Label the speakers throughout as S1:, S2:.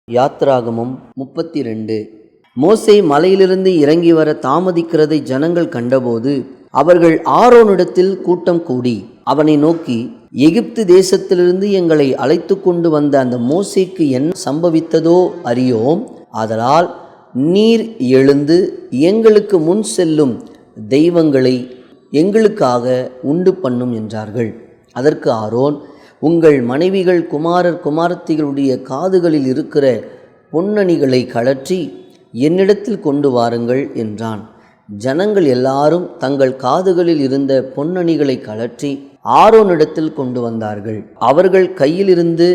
S1: யாத்ராகமம் 32. மோசே மலையிலிருந்து இறங்கி வர தாமதிக்கிறதை ஜனங்கள் கண்டபோது அவர்கள் ஆரோனிடத்தில் கூட்டம் கூடி அவனை நோக்கி, எகிப்து தேசத்திலிருந்து எங்களை அழைத்து கொண்டு வந்த அந்த மோசேக்கு என்ன சம்பவித்ததோ அறியோம். ஆதலால் நீர் எழுந்து எங்களுக்கு முன் செல்லும் தெய்வங்களை எங்களுக்காக உண்டு பண்ணும் என்றார்கள். அதற்கு ஆரோன், உங்கள் மனைவிகள் குமாரர் குமாரத்திகளுடைய காதுகளில் இருக்கிற பொன்னணிகளை கழற்றி என்னிடத்தில் கொண்டு வாருங்கள் என்றான். ஜனங்கள் எல்லாரும் தங்கள் காதுகளில் இருந்த பொன்னணிகளை கழற்றி ஆரோனிடத்தில் கொண்டு வந்தார்கள். அவர்கள் கையிலிருந்து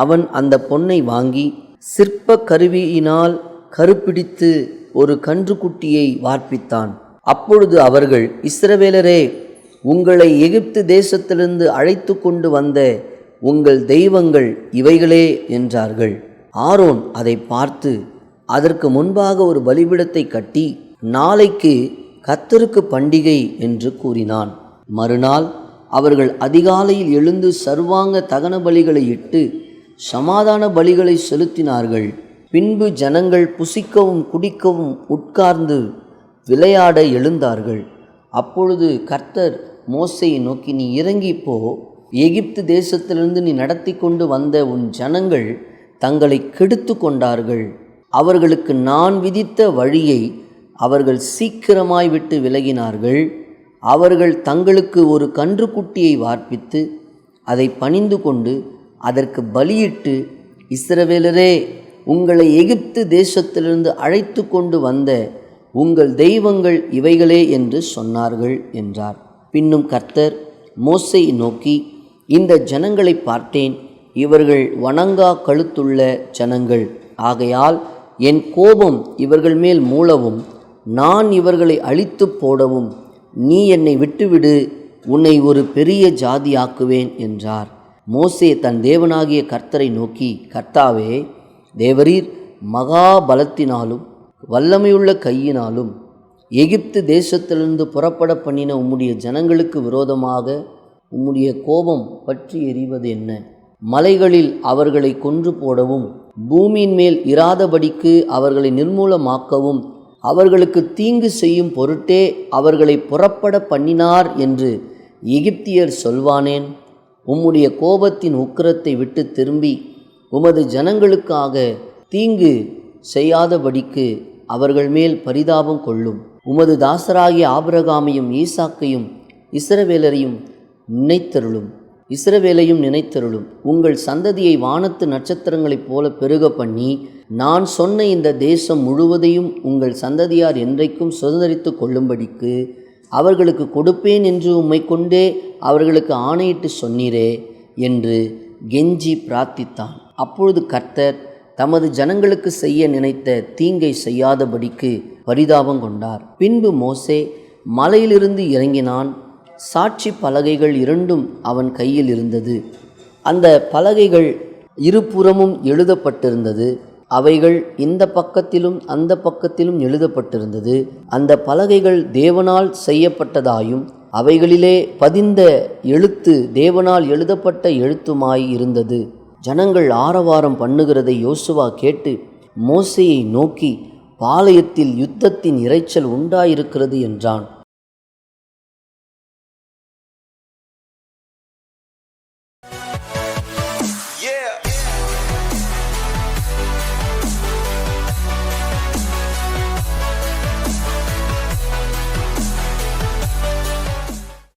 S1: அவன் அந்த பொன்னை வாங்கி சிற்ப கருவியினால் கருப்பிடித்து ஒரு கன்றுக்குட்டியை வார்ப்பித்தான். அப்பொழுது அவர்கள், இஸ்ரவேலரே, உங்களை எகிப்து தேசத்திலிருந்து அழைத்து கொண்டு வந்த உங்கள் தெய்வங்கள் இவைகளே என்றார்கள். ஆரோன் அதை பார்த்து அதற்கு முன்பாக ஒரு பலிபீடத்தை கட்டி, நாளைக்கு கர்த்தருக்கு பண்டிகை என்று கூறினான். மறுநாள் அவர்கள் அதிகாலையில் எழுந்து சர்வாங்க தகன பலிகளை இட்டு சமாதான பலிகளை செலுத்தினார்கள். பின்பு ஜனங்கள் புசிக்கவும் குடிக்கவும் உட்கார்ந்து விளையாட எழுந்தார்கள். அப்பொழுது கர்த்தர் மோசேயை நோக்கி, நீ இறங்கி போ, எகிப்து தேசத்திலிருந்து நீ நடத்தி கொண்டு வந்த உன் ஜனங்கள் தங்களை கெடுத்து கொண்டார்கள். அவர்களுக்கு நான் விதித்த வழியை அவர்கள் சீக்கிரமாய் விட்டு விலகினார்கள். அவர்கள் தங்களுக்கு ஒரு கன்றுக்குட்டியை வார்ப்பித்து அதை பணிந்து கொண்டு அதற்கு பலியிட்டு, இஸ்ரவேலரே, உங்களை எகிப்து தேசத்திலிருந்து அழைத்து கொண்டு வந்த உங்கள் தெய்வங்கள் இவைகளே என்று சொன்னார்கள் என்றார். பின்னும் கர்த்தர் மோசேயை நோக்கி, இந்த ஜனங்களை பார்த்தேன், இவர்கள் வணங்கா கழுத்துள்ள ஜனங்கள். ஆகையால் என் கோபம் இவர்கள் மேல் மூளவும் நான் இவர்களை அழித்து போடவும் நீ என்னை விட்டுவிடு, உன்னை ஒரு பெரிய ஜாதியாக்குவேன் என்றார். மோசே தன் தேவனாகிய கர்த்தரை நோக்கி, கர்த்தாவே, தேவரீர் மகா பலத்தினாலும் வல்லமையுள்ள கையினாலும் எகிப்து தேசத்திலிருந்து புறப்பட பண்ணின உம்முடைய ஜனங்களுக்கு விரோதமாக உம்முடைய கோபம் பற்றி எரிவது என்ன? மலைகளில் அவர்களை கொன்று போடவும் பூமியின் மேல் இராதபடிக்கு அவர்களை நிர்மூலமாக்கவும் அவர்களுக்கு தீங்கு செய்யும் பொருட்டே அவர்களை புறப்பட பண்ணினார் என்று எகிப்தியர் சொல்வானேன்? உம்முடைய கோபத்தின் உக்கிரத்தை விட்டு திரும்பி உமது ஜனங்களுக்காக தீங்கு செய்யாதபடிக்கு அவர்கள் மேல் பரிதாபம் கொள்ளும். உமது தாசராகிய ஆபிரகாமையும் ஈசாக்கையும் இஸ்ரவேலையும் நினைத்தருளும். உங்கள் சந்ததியை வானத்து நட்சத்திரங்களைப் போல பெருக பண்ணி நான் சொன்ன இந்த தேசம் முழுவதையும் உங்கள் சந்ததியார் என்றைக்கும் சுதந்தரித்து கொள்ளும்படிக்கு அவர்களுக்கு கொடுப்பேன் என்று உம்மை கொண்டே அவர்களுக்கு ஆணையிட்டு சொன்னீரே என்று கெஞ்சி பிரார்த்தித்தான். அப்பொழுது கர்த்தர் தமது ஜனங்களுக்கு செய்ய நினைத்த தீங்கை செய்யாதபடிக்கு பரிதாபம் கொண்டார். பின்பு மோசே மலையிலிருந்து இறங்கினான். சாட்சி பலகைகள் 2 அவன் கையில் இருந்தது. அந்த பலகைகள் இருபுறமும் எழுதப்பட்டிருந்தது. அவைகள் இந்த பக்கத்திலும் அந்த பக்கத்திலும் எழுதப்பட்டிருந்தது. அந்த பலகைகள் தேவனால் செய்யப்பட்டதாயும் அவைகளிலே பதிந்த எழுத்து தேவனால் எழுதப்பட்ட எழுத்துமாய் இருந்தது. ஜனங்கள் ஆரவாரம் பண்ணுகிறதை யோசுவா கேட்டு மோசேயை நோக்கி, பாளையத்தில் யுத்தத்தின் இரைச்சல் உண்டாயிருக்கிறது என்றான்.